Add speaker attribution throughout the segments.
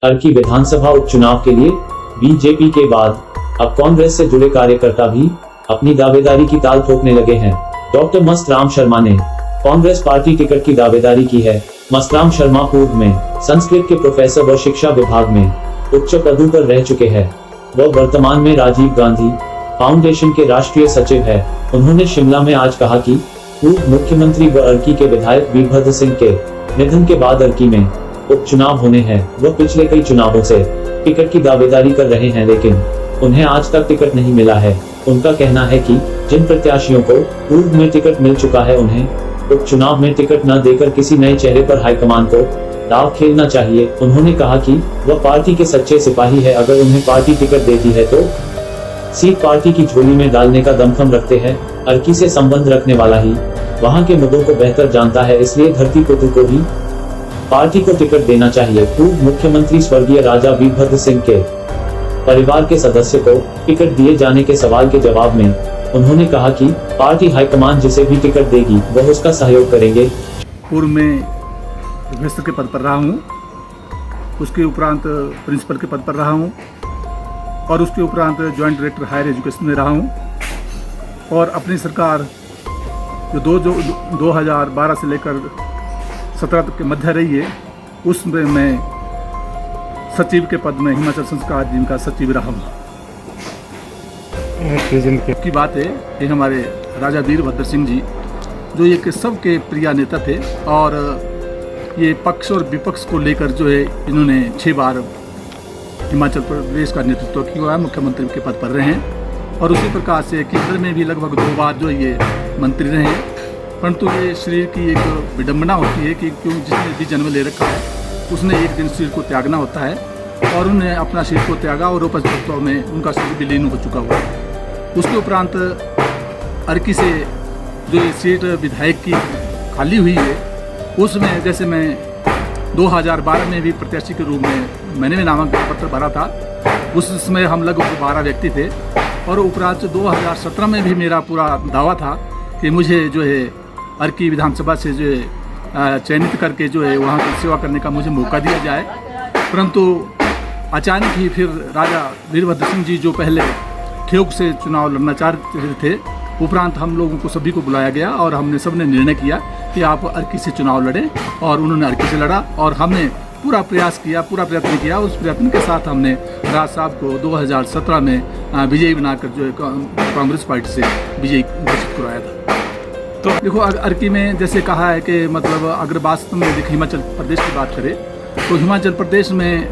Speaker 1: अर्की विधानसभा उपचुनाव के लिए बीजेपी के बाद अब कांग्रेस से जुड़े कार्यकर्ता भी अपनी दावेदारी की ताल ठोकने लगे हैं। डॉक्टर मस्तराम शर्मा ने कांग्रेस पार्टी टिकट की दावेदारी की है। मस्तराम शर्मा पूर्व में संस्कृत के प्रोफेसर व शिक्षा विभाग में उच्च पदों पर रह चुके हैं। वह वर्तमान में राजीव गांधी फाउंडेशन के राष्ट्रीय सचिव है। उन्होंने शिमला में आज कहा कि पूर्व मुख्यमंत्री व अर्की के विधायक वीरभद्र सिंह के निधन के बाद अर्की में उपचुनाव होने हैं। वह पिछले कई चुनावों से टिकट की दावेदारी कर रहे हैं, लेकिन उन्हें आज तक टिकट नहीं मिला है। उनका कहना है कि जिन प्रत्याशियों को पूर्व में टिकट मिल चुका है, उन्हें उपचुनाव में टिकट न देकर किसी नए चेहरे पर हाईकमान को दाव खेलना चाहिए। उन्होंने कहा कि वह पार्टी के सच्चे सिपाही है। अगर उन्हें पार्टी टिकट देती है तो सीट पार्टी की झोली में डालने का दमखम रखते हैं। अर्की से संबंध रखने वाला ही वहां के मुद्दों को बेहतर जानता है, इसलिए धरतीपुत्र को ही पार्टी को टिकट देना चाहिए। पूर्व मुख्यमंत्री स्वर्गीय राजा वीरभद्र सिंह के परिवार के सदस्य को टिकट दिए जाने के सवाल के जवाब में उन्होंने कहा कि पार्टी हाईकमान जिसे भी टिकट देगी वह उसका सहयोग करेंगे।
Speaker 2: पूर्व में प्रोफेसर के पद पर रहा हूँ, उसके उपरांत प्रिंसिपल के पद पर रहा हूँ और उसके उपरांत जॉइंट डायरेक्टर हायर एजुकेशन में रहा हूँ। और अपनी सरकार जो 2012 से लेकर 17 तक के मध्य रही है, उसमें मैं सचिव के पद में हिमाचल संस्कार जिम का सचिव रहा हूँ। की बात है कि हमारे राजा वीरभद्र सिंह जी जो ये सबके प्रिय नेता थे और ये पक्ष और विपक्ष को लेकर जो है इन्होंने 6 बार हिमाचल प्रदेश का नेतृत्व किया है, मुख्यमंत्री के पद पर रहे हैं। और उसी प्रकार से केंद्र में भी लगभग 2 बार जो ये मंत्री रहे हैं। परंतु ये शरीर की एक विडंबना होती है कि क्यों जिसने भी जन्म ले रखा है उसने एक दिन शरीर को त्यागना होता है, और उन्हें अपना शरीर को त्यागा और उपस्थित में उनका शरीर विलीन हो चुका हुआ है। उसके उपरांत अर्की से जो ये सीट विधायक की खाली हुई है, उसमें जैसे मैं 2012 में भी प्रत्याशी के रूप में मैंने भी नामांकन पत्र भरा था। उसमें हम लगभग 12 व्यक्ति थे और उपरांत 2017 में भी मेरा पूरा दावा था कि मुझे जो है अर्की विधानसभा से जो है चयनित करके जो है वहाँ की सेवा करने का मुझे मौका दिया जाए। परंतु अचानक ही फिर राजा वीरभद्र सिंह जी जो पहले ठेक से चुनाव लड़ना चाहते थे, उपरांत हम लोगों को सभी को बुलाया गया और हमने सबने निर्णय किया कि आप अर्की से चुनाव लड़ें। और उन्होंने अर्की से लड़ा और हमने पूरा प्रयत्न किया। उस प्रयत्न के साथ हमने राज साहब को 2017 में विजयी बनाकर जो है कांग्रेस पार्टी से विजयी घोषित करवाया था। तो देखो अर्की में जैसे कहा है कि मतलब अगर वास्तव में देखिए हिमाचल प्रदेश की बात करें तो हिमाचल प्रदेश में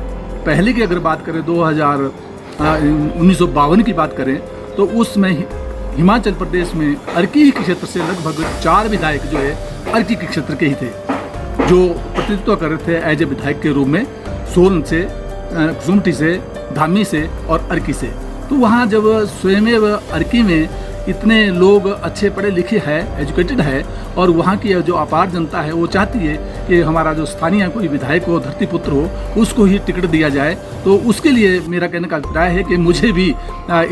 Speaker 2: पहले की अगर बात करें 1952 की बात करें तो उसमें हिमाचल प्रदेश में अर्की के क्षेत्र से लगभग 4 विधायक जो है अर्की के क्षेत्र के ही थे जो प्रतिनिधित्व कर रहे थे एज ए विधायक के रूप में, सोलन से, कुसुम्पटी से, धामी से और अर्की से। तो वहाँ जब स्वयं अर्की में इतने लोग अच्छे पढ़े लिखे हैं, एजुकेटेड है, और वहाँ की जो अपार जनता है वो चाहती है कि हमारा जो स्थानीय कोई विधायक हो, धरतीपुत्र हो, उसको ही टिकट दिया जाए। तो उसके लिए मेरा कहने का अभिप्राय है कि मुझे भी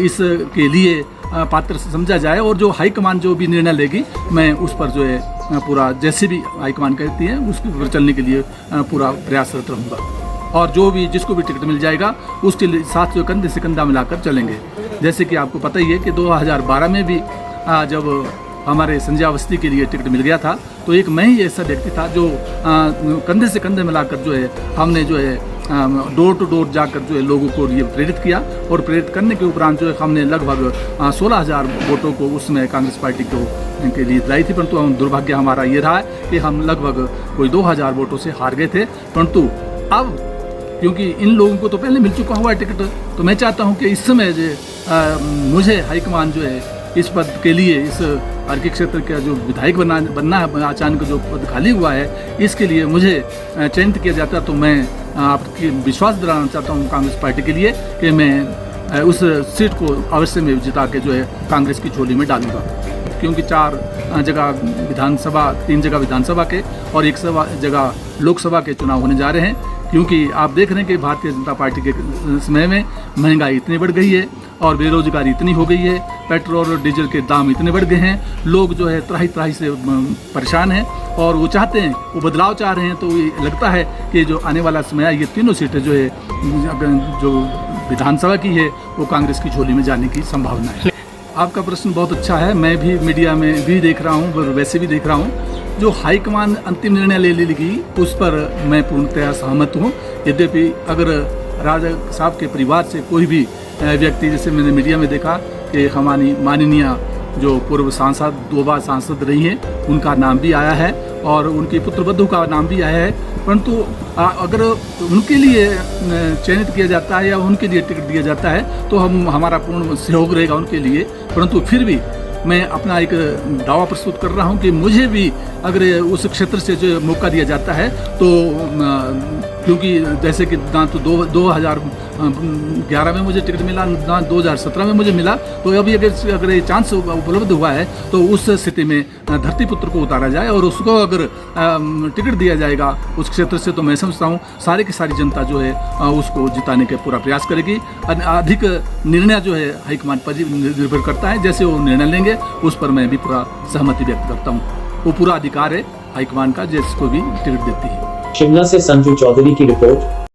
Speaker 2: इसके लिए पात्र समझा जाए और जो हाईकमान जो भी निर्णय लेगी मैं उस पर जो है पूरा जैसे भी हाईकमान कहती है उसके ऊपर चलने के लिए पूरा प्रयासरत रहूँगा। और जो भी जिसको भी टिकट मिल जाएगा उसके साथ जो कंधे से कंधा मिलाकर चलेंगे। जैसे कि आपको पता ही है कि 2012 में भी जब हमारे संजय अवस्थी के लिए टिकट मिल गया था तो एक मैं ही ऐसा व्यक्ति था जो कंधे से कंधे मिलाकर जो है हमने जो है डोर टू डोर जाकर जो है लोगों को ये प्रेरित किया। और प्रेरित करने के उपरांत जो है हमने लगभग 16,000 वोटों को उसमें कांग्रेस पार्टी को के लिए दिलाई थी। परंतु दुर्भाग्य हमारा ये रहा कि हम लगभग कोई 2,000 वोटों से हार गए थे। परंतु अब क्योंकि इन लोगों को तो पहले मिल चुका हुआ है टिकट, तो मैं चाहता हूं कि इस समय जो मुझे हाईकमान जो है इस पद के लिए, इस अर्की क्षेत्र का जो विधायक बनना है, अचानक जो पद खाली हुआ है, इसके लिए मुझे चयनित किया जाता तो मैं आपकी विश्वास दिलाना चाहता हूं कांग्रेस पार्टी के लिए कि मैं उस सीट को अवश्य में जिता के जो है कांग्रेस की झोली में डालूंगा। क्योंकि 4 जगह विधानसभा, 3 जगह विधानसभा के और 1 जगह लोकसभा के चुनाव होने जा रहे हैं। क्योंकि आप देख रहे हैं कि भारतीय जनता पार्टी के समय में महंगाई इतनी बढ़ गई है और बेरोजगारी इतनी हो गई है, पेट्रोल और डीजल के दाम इतने बढ़ गए हैं, लोग जो है त्राही त्राही से परेशान हैं और वो चाहते हैं, वो बदलाव चाह रहे हैं। तो ये लगता है कि जो आने वाला समय है, ये तीनों सीटें जो है जो विधानसभा की है वो कांग्रेस की झोली में जाने की संभावना है। आपका प्रश्न बहुत अच्छा है। मैं भी मीडिया में भी देख रहा हूँ और वैसे भी देख रहा हूँ। जो हाईकमान अंतिम निर्णय ले लेगी उस पर मैं पूर्णतः सहमत हूँ। यद्यपि अगर राजा साहब के परिवार से कोई भी व्यक्ति, जैसे मैंने मीडिया में देखा कि हमारी माननीय जो पूर्व सांसद, 2 बार सांसद रही हैं, उनका नाम भी आया है और उनकी पुत्रवधू का नाम भी आया है, परंतु अगर उनके लिए चयनित किया जाता है या उनके लिए टिकट दिया जाता है तो हमारा पूर्ण सहयोग रहेगा उनके लिए। परंतु फिर भी मैं अपना एक दावा प्रस्तुत कर रहा हूं कि मुझे भी अगर उस क्षेत्र से जो मौका दिया जाता है तो क्योंकि जैसे कि ना तो 2011 में मुझे टिकट मिला, ना 2017 में मुझे मिला, तो अभी अगर ये चांस उपलब्ध हुआ है तो उस स्थिति में धरतीपुत्र को उतारा जाए और उसको अगर टिकट दिया जाएगा उस क्षेत्र से, तो मैं समझता हूँ सारी की सारी जनता जो है उसको जिताने का पूरा प्रयास करेगी। अधिक निर्णय जो है हाईकमान पर निर्भर करता है, जैसे वो निर्णय लेंगे उस पर मैं भी पूरा सहमति व्यक्त करता हूँ। वो पूरा अधिकार है हाईकमान का जिसको भी टिकट देती है।
Speaker 1: शिमला से संजू चौधरी की रिपोर्ट।